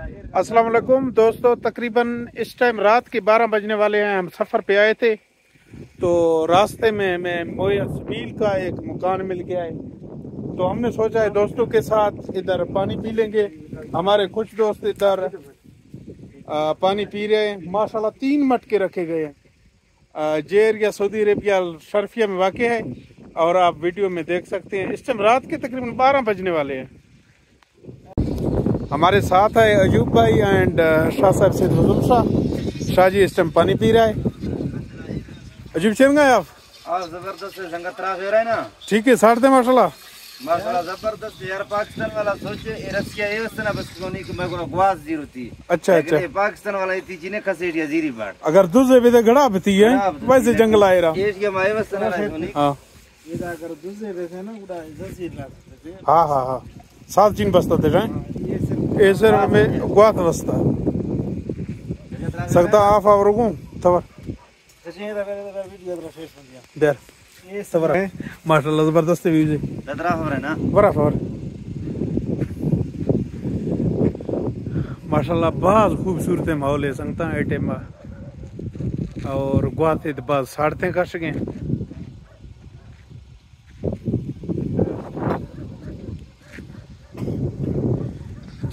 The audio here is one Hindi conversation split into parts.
अस्सलाम वालेकुम दोस्तों, तकरीबन इस टाइम रात के 12 बजने वाले हैं। हम सफ़र पे आए थे तो रास्ते में मोया सबील का एक मकान मिल गया है, तो हमने सोचा है दोस्तों के साथ इधर पानी पी लेंगे। हमारे कुछ दोस्त इधर पानी पी रहे हैं। माशाल्लाह 3 मटके रखे गए हैं। जेर या सऊदी अरेबिया शर्फिया में वाक़ है और आप वीडियो में देख सकते हैं। इस टाइम रात के तकरीबन 12 बजने वाले हैं। हमारे साथ है अयूब भाई एंड शाह साहब से शाह जी इस टाइम पानी पी रहा है। अयूब चल गए आप? जबरदस्त संगत हो रहा है ना। ठीक है, साढ़ दे माशाल्लाह जबरदस्त यार। पाकिस्तान वाला सोचे रसिया ये वस्तु ना बस कोनी कि मैं को ग्वास जीरो थी। अच्छा अच्छा। पाकिस्तान वाला इतनी चीने खसेड़िया जीरी बाट अगर दूसरे भी घड़ा बती है वैसे जंगल आए रहा। ये माए वस्तु ना हां ये अगर दूसरे वैसे ना उड़ा जसीर ना। हां हां हां सात चीन बस्ता थे ये सर में ग्वात बस्ता सकता आफ और रुकूं तब देर ये सबर है माशाल्लाह जबरदस्त व्यूज है। लदरा खबर है ना बराबर माशाल्लाह बहुत खूबसूरत माहौल है संगता है टाइम और गुआते बाद साड़ते कर सके।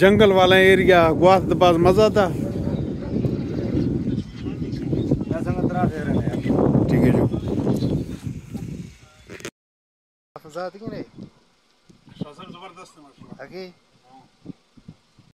जंगल वाला एरिया गुआत बाद मजा था। ठीक है जो जबरदस्त है।